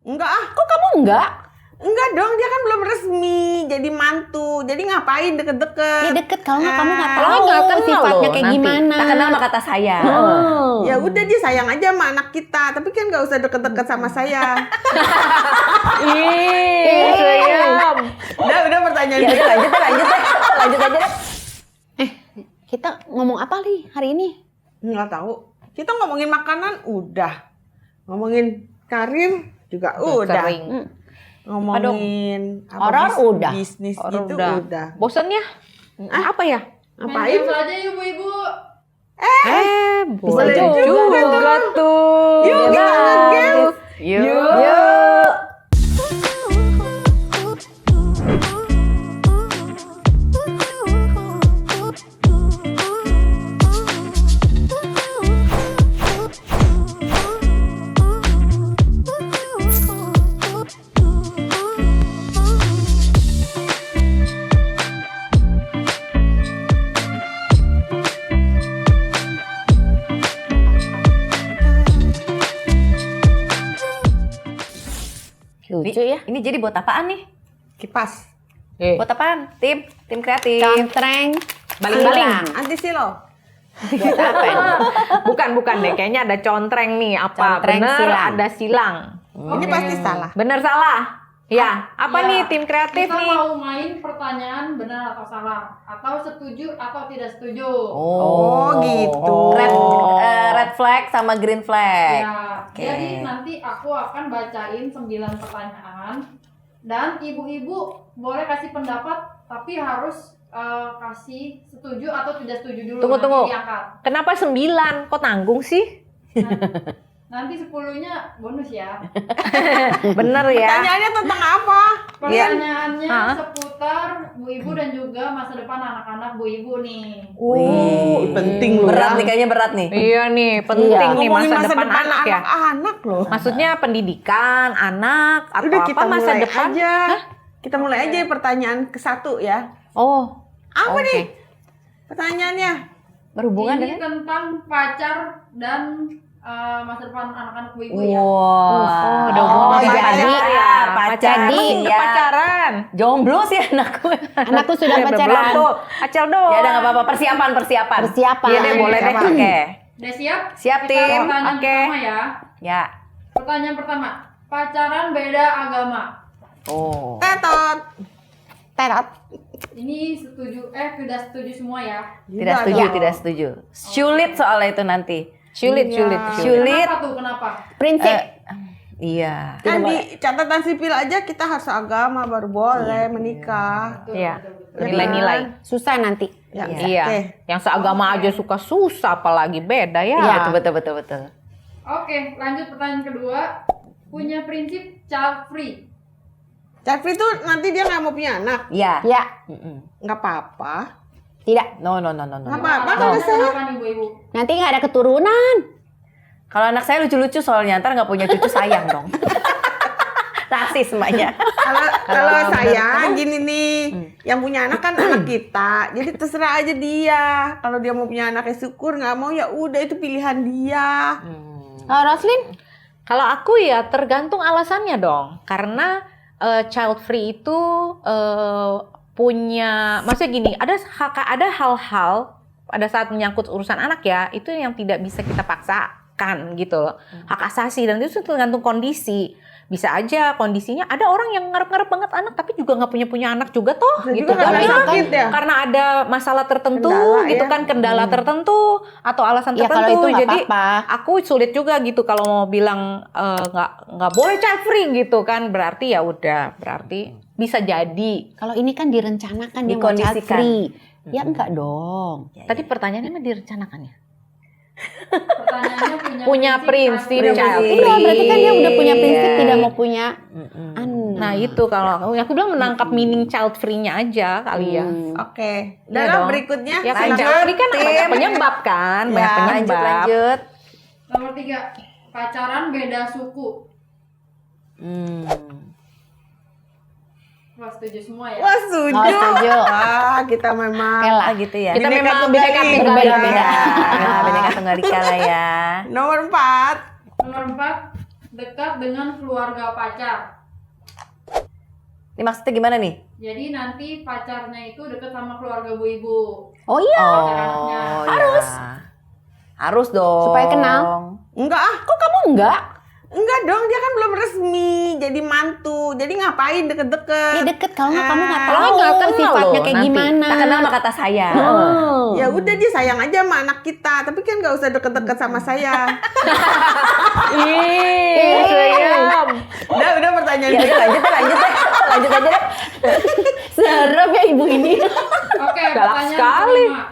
Enggak ah. Kok kamu enggak? Enggak dong, dia kan belum resmi jadi mantu. Jadi ngapain deket-deket? Ya deket, kalau nggak kamu nggak Kalau tahu nggak kenal sifatnya loh kayak nanti. gimana. Tak kenal maka kata saya. Ya udah dia sayang aja sama anak kita, tapi kan nggak usah deket-deket sama saya. Ih, sayang. Udah pertanyaan Ya dia. udah lanjut aja deh. Kita ngomong apa Li hari ini? Nggak tahu. Kita ngomongin makanan udah, ngomongin karir juga udah, Sering. ngomongin Horor udah. bisnis Horor itu udah. udah. Bosan ya? Apa ya? Ngapain? Main saja ibu-ibu. Boleh juga juga tuh. Yuk kita nge-game. Yuk. Lucu ya. Ini jadi buat apaan nih? Kipas. Buat apaan? Tim kreatif. Contreng. Baling-baling. silang. Anti silo. Buat apa ini? Bukan deh. Kayaknya ada contreng nih. Apa? Contreng, Bener silang. ada silang. Ini pasti salah. Bener salah? Ya. Apa Ya, nih tim kreatif kita nih? mau main pertanyaan benar atau salah, atau setuju atau tidak setuju. Oh, gitu. Red flag sama green flag. Ya, jadi nanti aku akan bacain 9 pertanyaan dan ibu-ibu boleh kasih pendapat, tapi harus kasih setuju atau tidak setuju dulu. Tunggu. Nanti diangkat. Kenapa 9? Kok tanggung sih? Nanti 10-nya bonus ya. Bener ya. Pertanyaannya tentang apa? Pertanyaannya Hah? seputar Bu Ibu dan juga masa depan anak-anak Bu Ibu nih. Penting loh. Berat ya. nih, kayaknya berat nih. Iya nih, penting nih Ngomongin masa depan anak ya. anak loh. Maksudnya pendidikan, anak, atau Udah kita apa masa mulai depan? aja. Kita mulai aja pertanyaan ke-1 ya. Oh, Apa oke. nih? Pertanyaannya. Berhubungan Ini dengan tentang pacar dan masa depan anak-anak Bu Ibu ya. Oh, udah Oh, hubungan iya, pacaran. iya. Pacaran. Jadi, Udah ya. pacaran. jomblo sih anakku. Anakku sudah Belum pacaran. tuh. Acel dong. Ya udah nggak apa-apa. Persiapan. Persiapan. Iya deh, boleh deh. Siapa? Oke. Udah siap? Siap, Kita tim. pertanyaan Oke. pertama ya. Ya. Pertanyaan pertama. Pacaran beda agama. Oh. Tetot. Terot. Ini setuju tidak setuju semua ya. Tidak setuju. Sulit soalnya itu nanti. Sulit. Kenapa? Prinsip. Iya. Kan di catatan sipil aja kita harus agama baru boleh menikah. Betul, Iya. betul, betul. Nilai-nilai. Susah nanti. Ya, Iya. Oke. Yang seagama aja suka susah, apalagi beda ya. Iya. Betul. Oke, lanjut pertanyaan kedua. Punya prinsip child free. Jeffrey tuh nanti dia nggak mau punya anak. Iya. Ya, Nggak apa-apa. tidak. No. Nggak apa-apa Alasannya kalau saya. kenapa nih Bu Ibu? Nanti nggak ada keturunan. Kalau anak saya lucu-lucu soalnya ntar nggak punya cucu sayang dong. Rasis mbaknya. Kalau saya gini nih, yang punya anak kan anak kita. Jadi terserah aja dia. Kalau dia mau punya anak ya syukur, nggak mau ya udah itu pilihan dia. Kalau Roslin? Kalau aku ya tergantung alasannya dong. Karena child free itu punya, maksudnya gini, ada hal-hal pada saat menyangkut urusan anak ya, itu yang tidak bisa kita paksakan gitu loh. Hak asasi, dan itu tergantung kondisi. Bisa aja kondisinya ada orang yang ngarep-ngarep banget anak tapi juga nggak punya anak juga toh Dan gitu juga karena karena sakit ya. karena ada masalah tertentu Kendala, gitu ya. kan, kendala tertentu atau alasan Ya kalau tertentu. itu nggak Jadi apa-apa. aku sulit juga gitu kalau mau bilang nggak boleh child free gitu kan, berarti ya udah, berarti bisa jadi. Kalau ini kan direncanakan dia mau child Dikondisikan. free. Ya enggak dong. Tadi pertanyaannya mah direncanakan ya? Pertanyaannya Punya prinsip child free. child free. Iya, berarti kan dia udah punya prinsip Iya. tidak mau punya anak. Nah itu kalau aku bilang menangkap meaning child free-nya aja kali ya. Oke. Iya Dalam dong. berikutnya Ya kan lanjut. child free kan banyak penyebab kan, Ya, banyak penyebab. Lanjut. Nomor 3. Pacaran beda suku. Wah, setuju semua ya. Wah setuju. Oh, setuju. Wah kita memang. Oke lah. Ah gitu ya. Kita Bineka memang Tunggal bineka Ika. tunggal ika. Beda-beda. Nah, Bineka Tunggal Ika lah ya. Nomor 4. Nomor 4. dekat dengan keluarga pacar. Ini maksudnya gimana nih? Jadi nanti pacarnya itu dekat sama keluarga bu ibu. Oh iya. Pacar anaknya. Harus. Harus dong. Supaya kenal. Enggak ah, Kok kamu enggak? enggak dong, dia kan belum resmi jadi mantu. Jadi ngapain Ya deket-deket? deket, kalau nggak kamu nggak Kalau tahu nggak kenal sifatnya loh kayak nanti. gimana. Tak kenal maka kata saya. Oh. Ya udah, dia sayang aja sama anak kita, tapi kan nggak usah deket-deket sama saya. Ih, sayang. Udah pertanyaan Ya dia. udah lanjut deh. Lanjut aja deh. Serem ya ibu ini. Oke, Galak pertanyaan sekali. kelima.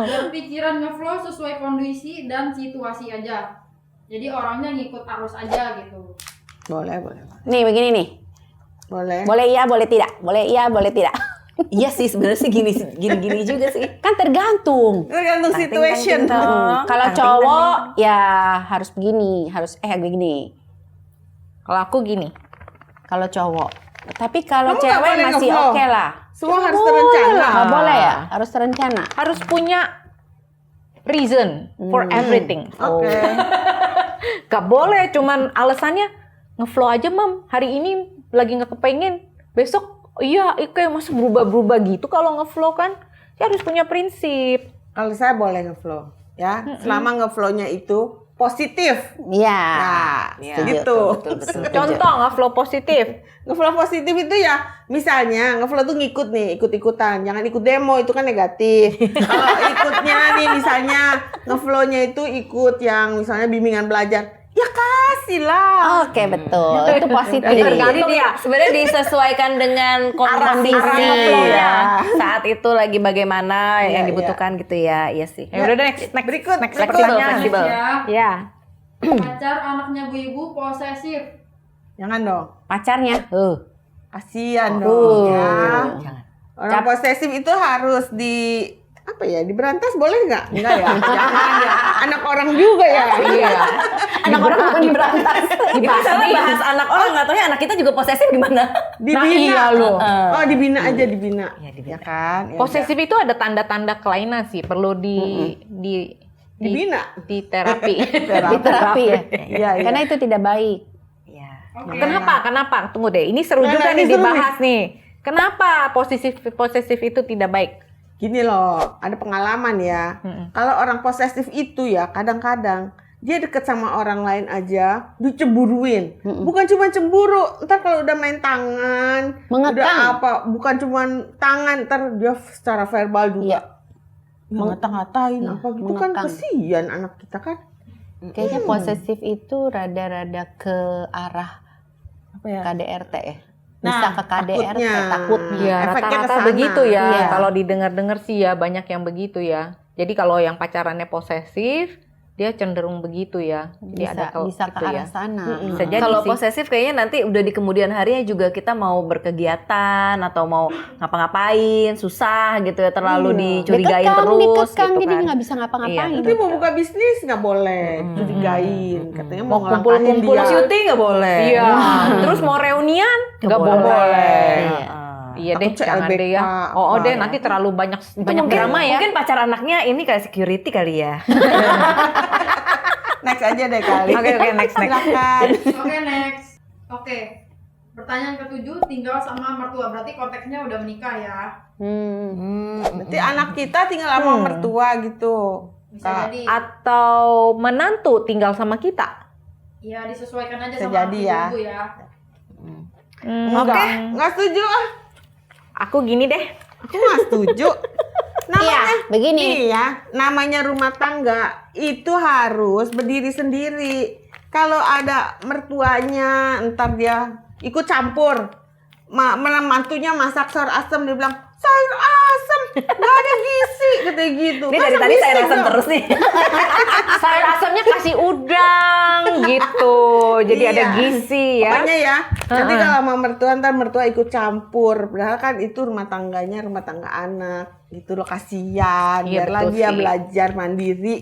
Berpikiran ngeflow sesuai kondisi dan situasi aja. Jadi orangnya ngikut arus aja gitu. Boleh. Nih begini nih. Boleh. Boleh iya, boleh tidak. Boleh iya, boleh tidak. Iya sih sebenarnya sih gini juga sih. Kan tergantung. Tergantung situation. Kalau cowok ya harus begini, harus begini. Kalau aku gini. Kalau cowok. Tapi kalau Kamu nggak cewek boleh masih nge-flow. oke lah. Semua harus Boleh terencana. lah. Nggak boleh ya? Harus terencana. Harus punya reason for everything. Oke. Gak boleh cuman alasannya ngeflow aja mam. Hari ini lagi nggak kepengen. Besok iya kayak masa berubah-berubah gitu kalau ngeflow kan. Ya harus punya prinsip. Kalau saya boleh ngeflow, ya. Selama ngeflow-nya itu positif. Iya. Nah, setuju, gitu. betul. Contoh ngeflow positif. Ngeflow positif itu ya, misalnya ngeflow tuh ngikut nih, ikut-ikutan. Jangan ikut demo, itu kan negatif. Kalau ikutnya nih misalnya ngeflow-nya itu ikut yang misalnya bimbingan belajar, ya kasih lah. Oke, betul. Itu positif. Jadi Tergantung ya. sebenarnya disesuaikan dengan kondisi arah ya. ya. Saat itu lagi bagaimana Iya, yang dibutuhkan gitu ya. Iya sih. Ya udah deh, next Berikut. pertanyaan. Fleksibel. Ya, Ya. pacar anaknya bu ibu posesif. Jangan dong. Pacarnya. Kasian dong ya. Jangan. Orang posesif itu harus diberantas boleh nggak? Enggak ya. Jangan ya. Anak orang juga ya. Iya. Anak orang pun diberantas. Ini salah bahas anak orang, nggak tahu ya anak kita juga posesif gimana? Dibina. Nah, iya loh. Oh, dibina aja, dibina. Iya, dibina. Ya kan? Ya Posesif itu ada tanda-tanda kelainan sih, perlu Dibina. di terapi. Di terapi ya. Iya, iya. Karena itu tidak baik. Iya. Oke. Kenapa? Tunggu deh, ini seru Nah, juga ini nih seru dibahas nih. Kenapa posesif itu tidak baik? Gini loh, ada pengalaman ya. Kalau orang posesif itu ya, kadang-kadang dia deket sama orang lain aja, dicemburuin. Bukan cuma cemburu, ntar kalau udah main tangan, Mengekang. udah apa, bukan cuma tangan, ntar dia secara verbal juga. Iya. Ya, ngata-ngatain Iya, apa gitu kan, mengekang. kesian anak kita kan. Kayaknya posesif itu rada-rada ke arah Apa ya? KDRT ya. Nah, Bisa ke KDRT, takutnya. Ya, Efeknya rata-rata kesana. begitu ya. Iya. Kalau didengar-dengar sih ya banyak yang begitu ya. Jadi kalau yang pacarannya posesif, dia cenderung begitu ya. Jadi Bisa ke gitu arah ya. sana. Bisa jadi Kalau sih. posesif kayaknya nanti udah di kemudian harinya juga kita mau berkegiatan atau mau ngapa-ngapain susah gitu ya, terlalu dicurigain terus Dikekang, gitu jadi kan. nggak bisa ngapa-ngapain. Nanti mau buka bisnis nggak boleh, curigain. Katanya mau Mau ngelangkahin kumpul-kumpul dia. Syuting nggak boleh. Iya. Terus mau reunian nggak boleh. boleh. Iya. Iya Takut deh, jangan CLBK deh ya. apa Oh deh, ya. nanti terlalu banyak Mungkin, drama ya. mungkin pacar anaknya ini kayak security kali ya. Next aja deh kali. Oke, next. Silakan. Oke, next. Oke. Pertanyaan ketujuh, tinggal sama mertua. Berarti konteksnya udah menikah ya. Berarti anak kita tinggal sama mertua gitu. Bisa jadi. Atau menantu tinggal sama kita. Ya, disesuaikan aja Bisa sama jadi ya. ibu ya. Nggak setuju ah. Aku gini deh. Aku nggak setuju. Iya, begini. Nih ya, namanya rumah tangga itu harus berdiri sendiri. Kalau ada mertuanya, ntar dia ikut campur. Mantunya masak sayur asem, dia bilang sayur asem, nggak ada gizi, katanya gitu. Ini dari Masa tadi bisa saya rasa dong? terus nih. Sayur asemnya kasih udang gitu. Jadi Iya. ada gizi ya. Pokoknya ya, nanti kalau sama mertua, ntar mertua ikut campur. Padahal kan itu rumah tangganya, rumah tangga anak. Gitu loh, kasihan. Iya, Biarlah betul dia sih. belajar mandiri.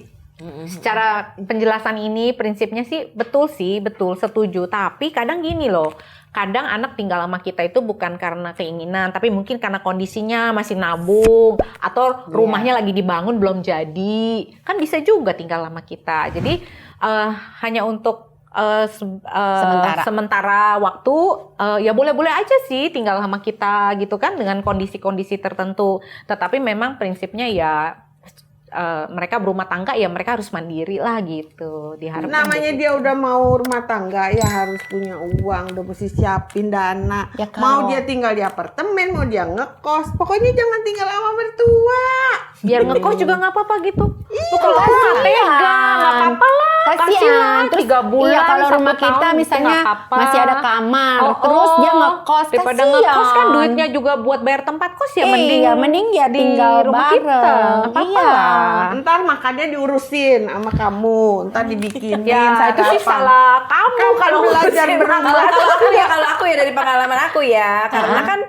Secara penjelasan ini prinsipnya sih betul, setuju. Tapi kadang gini loh, kadang anak tinggal sama kita itu bukan karena keinginan, tapi mungkin karena kondisinya masih nabung atau rumahnya lagi dibangun belum jadi. Kan bisa juga tinggal sama kita. Jadi hanya untuk sementara waktu ya boleh-boleh aja sih tinggal sama kita gitu kan dengan kondisi-kondisi tertentu. Tetapi memang prinsipnya ya mereka berumah tangga ya mereka harus mandiri lah gitu diharapkan. Namanya gitu. dia udah mau rumah tangga ya harus punya uang, udah mesti siapin dana. Ya, Mau kalau- dia tinggal di apartemen, mau dia ngekos, pokoknya jangan tinggal sama mertua. Biar ngekos juga nggak apa-apa gitu. Lu kalau kasihan. nggak tega nggak apa-apa lah. Kasih lah Kasihan. Terus 3 bulan. iya, kalau 1 rumah kita tahun gitu, misalnya nggak apa-apa. masih ada kamar, terus dia ngekos, daripada kasihan. ngekos kan duitnya juga buat bayar tempat kos ya Iya, mending ya di tinggal rumah bareng. kita. Nggak apa-apa Iya. lah. Ntar makannya diurusin sama kamu, ntar dibikinin. Ya itu sih sarapan. salah kamu kalau belajar ngurusin berumah. Kalau aku ya dari pengalaman aku ya, karena kan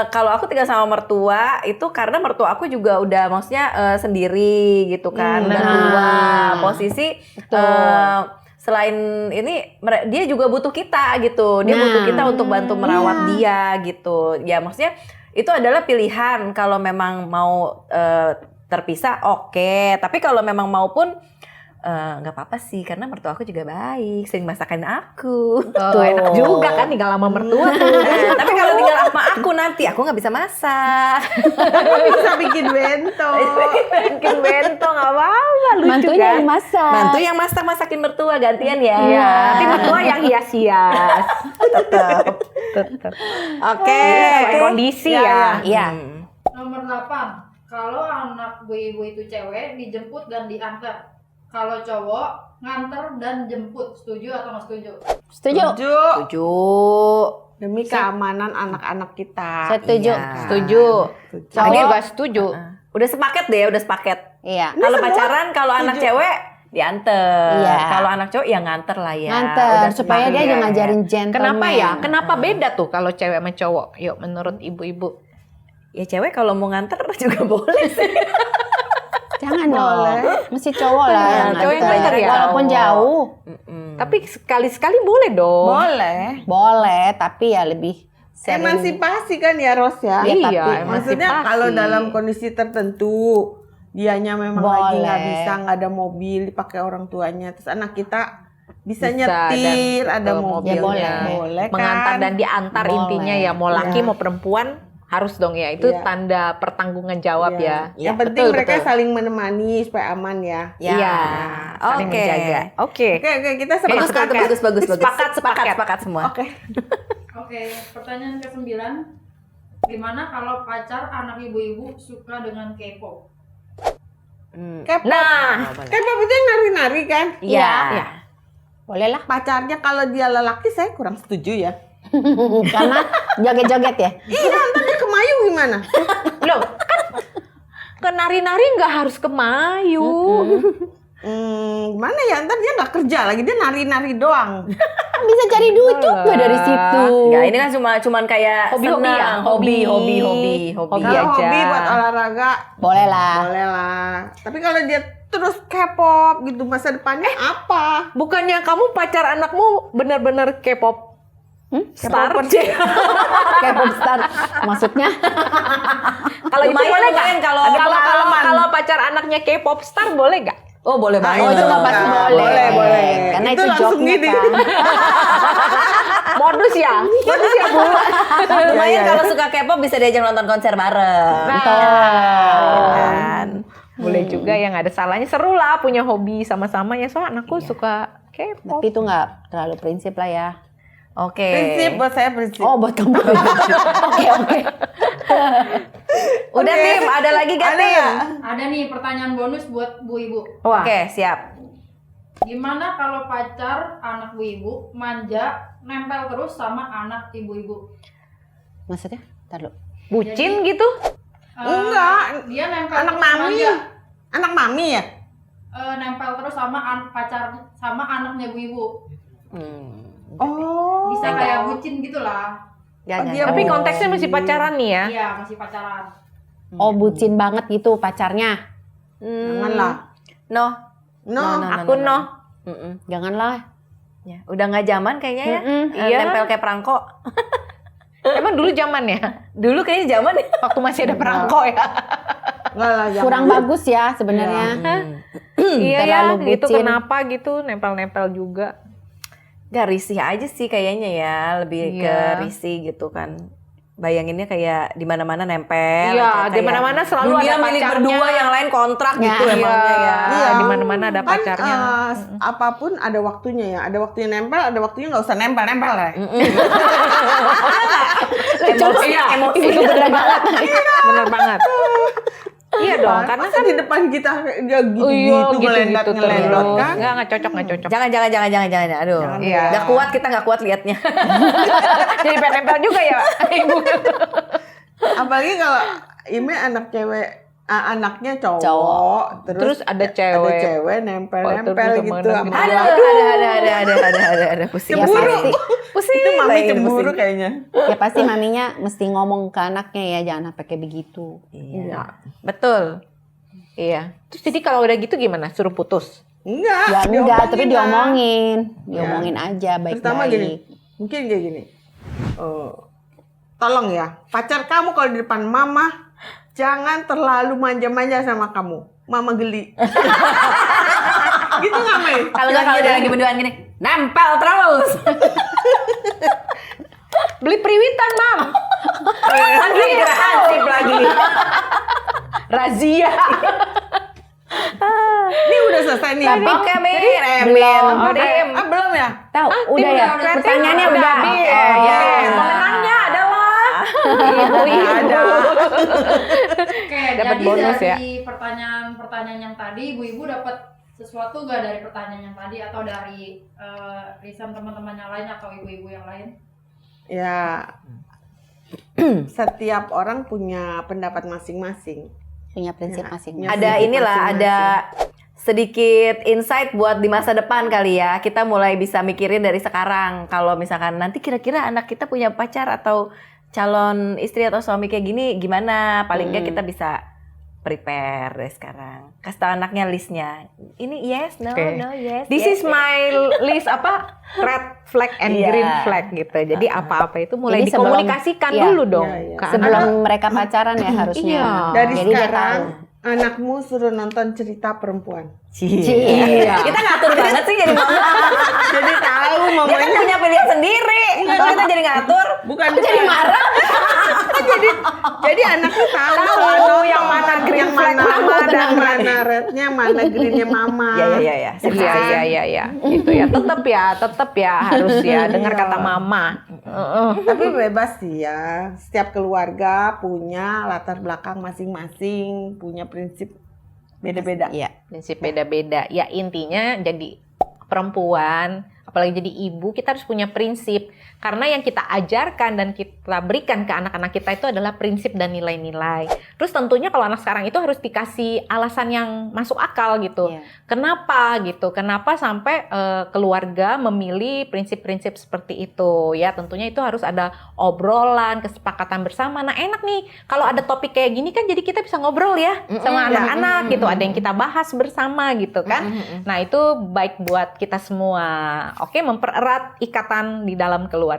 kalau aku tinggal sama mertua itu karena mertua aku juga udah maksudnya sendiri gitu kan, udah tua. Posisi selain ini dia juga butuh kita gitu. Dia butuh kita untuk bantu merawat dia gitu. Ya maksudnya itu adalah pilihan kalau memang mau terpisah oke. Tapi kalau memang mau pun nggak apa-apa sih karena mertua aku juga baik, sering masakin aku. Tuh enak juga kan tinggal sama mertua tuh. Tapi kalau tinggal sama aku nanti aku nggak bisa masak. Bisa bikin bento. Bikin bento nggak apa-apa, lucu Mantunya kan? yang masak. Mantu yang masakin mertua gantian ya. Iya, nanti mertua yang hias-hias. Tetap. Oke, sesuai kondisi ya. Iya. Nomor 8. Kalau anak bu ibu itu cewek dijemput dan diantar. Kalau cowok nganter dan jemput. Setuju atau nggak setuju? Setuju? Setuju. Setuju. Demi keamanan anak-anak kita. Setuju. Iya. Setuju. Aku Cowok- juga setuju. Udah sepaket deh, udah sepaket. Iya. Kalau pacaran, kalau anak cewek dianter. Iya. Kalau anak cowok ya nganter lah ya. Nganter Udah supaya dia sepaket. juga ngajarin gentleman. Kenapa ya? Kenapa beda tuh kalau cewek sama cowok? Yuk menurut ibu-ibu. Ya cewek kalau mau nganter juga boleh sih. Jangan dong. Mesti cowok lah yang Cowok yang nganter. nganter ya? Walaupun jauh. Tapi sekali-sekali boleh dong. Boleh. Boleh, tapi ya lebih sering. Emansipasi kan ya Ros ya? Iya, tapi Maksudnya emansipasi. kalau dalam kondisi tertentu dianya memang lagi nggak Boleh. bisa, nggak ada mobil dipakai orang tuanya, terus anak kita bisa Bisa, nyetir, dan ada betul, mobilnya, mobilnya. boleh kan? Mengantar dan diantar Boleh. intinya ya mau laki Iya. mau perempuan harus dong ya. Itu Iya. tanda pertanggungan jawab ya. Yang Ya, penting betul, mereka betul. saling menemani supaya aman ya. Ya. Iya, saling Oke. menjaga. Oke. Oke, kita Bagus, sepakat. bagus. Sepakat. Sepakat semua. Oke. Oke, pertanyaan ke-9. Gimana kalau pacar anak ibu-ibu suka dengan K-pop? K-pop. Nah, K-pop itu yang nari-nari kan? Iya. Iya. Boleh lah. Pacarnya kalau dia lelaki saya kurang setuju ya. Karena joget-joget ya. Iya, ntar dia kemayu gimana? loh kan ke nari-nari nggak harus ke Mayu. Gimana ya? Ntar dia nggak kerja lagi, dia nari-nari doang. Bisa cari duit juga dari situ. Enggak, ini kan cuman kayak Hobi-hobi senang, ya? hobi. Hobi Kalau aja. hobi buat olahraga, Boleh lah. boleh lah. Tapi kalau dia terus K-pop gitu, masa depannya apa? Bukannya kamu pacar anakmu bener-bener K-pop star? K-pop star. Maksudnya Kalau itu Lumayan, boleh nggak? lumayan kalau Kalau pengalaman. kalau pacar anaknya K-pop star boleh nggak? Oh, boleh banget. Oh, itu mah pasti boleh. Boleh, boleh. Karena Itu itu langsung joke-nya gini. kan. Modus ya Bu. Lumayan Iya, iya. kalau suka K-pop bisa diajak nonton konser bareng. Kan. Boleh juga yang ada salahnya, seru lah punya hobi sama-sama ya. Soalnya anakku suka K-pop. Tapi itu nggak terlalu prinsip lah ya. Oke. Prinsip buat saya prinsip. Oh, buat kamu. Oke. Udah Oke. Tim, ada lagi gak Ada Tim? nggak? Ada nih pertanyaan bonus buat Bu Ibu. Wah. Oke, siap. Gimana kalau pacar anak Bu Ibu manja nempel terus sama anak ibu-ibu? Maksudnya? Ntar lu. Bucin gitu? Enggak. Dia nempel Anak terus mami. manja. Anak mami ya? Nempel terus sama pacar sama anaknya Bu Ibu. Oh. Bisa kayak bucin gitulah. Jangan. dia Tapi bucin. konteksnya masih pacaran nih ya. Iya, masih pacaran. Oh, bucin banget gitu pacarnya. Janganlah. No. No. Aku no. Janganlah. Ya, udah nggak zaman kayaknya ya. Iya. Nempel kayak perangko. Emang dulu zaman ya? Dulu kayaknya zaman ya. Waktu masih ada perangko ya. Enggak lah, jangan. Kurang bagus ya sebenarnya. Iya ya, Terlalu gitu bucin. kenapa gitu nempel-nempel juga. Gak risih aja sih kayaknya ya, lebih ke Iya. risih gitu kan. Bayanginnya kayak di mana-mana nempel. Iya, kayak di mana-mana selalu dunia ada milik pacarnya. berdua, yang lain kontrak gitu Iya. emangnya ya. Iya. Di mana-mana ada Kan pacarnya. apapun ada waktunya ya. Ada waktunya nempel, ada waktunya nggak usah nempel-nempel ya. Emosi, emosi. Itu bener banget. Bener banget. Iya dong, karena Masa di depan kita ya gitu-gitu gitu ngelendot kan. Nggak cocok. Jangan. Aduh. Jangan, Iya. Gak kuat, kita gak kuat liatnya. Jadi pengen nempel juga ya, Ibu. Apalagi kalau Ime anak cewek, anaknya cowok, Cowok. Terus ada cewek. nempel-nempel Terus gitu temenan sama gitu. Ada pusing. Ya Cemburu. pasti, Pusing. itu mami Pusing. cemburu kayaknya. ya pasti maminya mesti ngomong ke anaknya ya, jangan sampai kayak begitu. Iya. Betul. Iya. Terus jadi kalau udah gitu gimana? Suruh putus? Enggak. Ya enggak, tapi diomongin lah. diomongin aja Pertama gini, baik-baik. mungkin kayak gini. Tolong ya, pacar kamu kalau di depan mama jangan terlalu manja-manja sama kamu. Mama geli. Gitu nggak, Mei? Kalau nggak, kalau dia lagi berduaan gini, nempel terus. Beli periwitan, Mam. Lagi hansip lagi. Razia. Ini udah selesai nih. Oke, Min. belum. Belum ya? Tahu, udah ya. Pertanyaannya udah. habis. Oh, Ya. Pemenangnya adalah ibu-ibu. Ada. Oke, Dapat jadi bonus ya. dari pertanyaan-pertanyaan yang tadi, ibu-ibu dapat sesuatu nggak dari pertanyaan yang tadi atau dari riset teman-teman yang lain atau ibu-ibu yang lain? Ya. Setiap orang punya pendapat masing-masing. Punya prinsip Ya, masing-masing. Ada inilah, ada sedikit insight buat di masa depan kali ya. Kita mulai bisa mikirin dari sekarang. Kalau misalkan nanti kira-kira anak kita punya pacar atau calon istri atau suami kayak gini, gimana? Paling nggak kita bisa prepare dari sekarang. Kasih tahu anaknya listnya. Ini yes, no, Oke. no, yes. This yes, is my list apa? Red flag and Iya. green flag gitu. Jadi apa-apa itu mulai Ini sebelum- dikomunikasikan iya. dulu dong. Iya, iya. ke anak. Sebelum mereka pacaran ya harusnya. Iya. Dari Jadi dia sekarang tahu. anakmu suruh nonton cerita perempuan. Iya. Kita ngatur banget sih jadi mama. Jadi tahu Dia kan mamanya. punya pilihan sendiri. Kalau kita jadi ngatur, Bukan jadi marah. Jadi anaknya tahu yang mana green yang flag mana mama dan mana rednya, mana greennya mama. Iya. Iya. Itu ya. Tetap ya harus ya dengar Iya. kata mama. Tapi bebas sih ya. Setiap keluarga punya latar belakang masing-masing, punya prinsip beda-beda. Iya. Prinsip beda-beda. Ya intinya jadi perempuan, apalagi jadi ibu, kita harus punya prinsip. Karena yang kita ajarkan dan kita berikan ke anak-anak kita itu adalah prinsip dan nilai-nilai. Terus tentunya kalau anak sekarang itu harus dikasih alasan yang masuk akal gitu. Iya. Kenapa gitu? Kenapa sampai keluarga memilih prinsip-prinsip seperti itu? Ya tentunya itu harus ada obrolan, kesepakatan bersama. Nah enak nih kalau ada topik kayak gini kan jadi kita bisa ngobrol ya sama anak-anak gitu. Ada yang kita bahas bersama gitu kan. Nah itu baik buat kita semua. Oke, mempererat ikatan di dalam keluarga.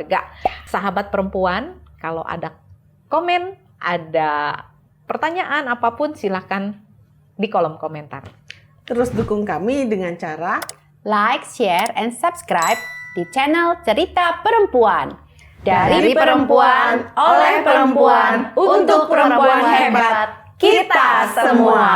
Sahabat perempuan, kalau ada komen, ada pertanyaan apapun silahkan di kolom komentar. Terus dukung kami dengan cara Like, share, and subscribe di channel Cerita Perempuan. Dari perempuan, oleh perempuan, untuk perempuan hebat, kita semua.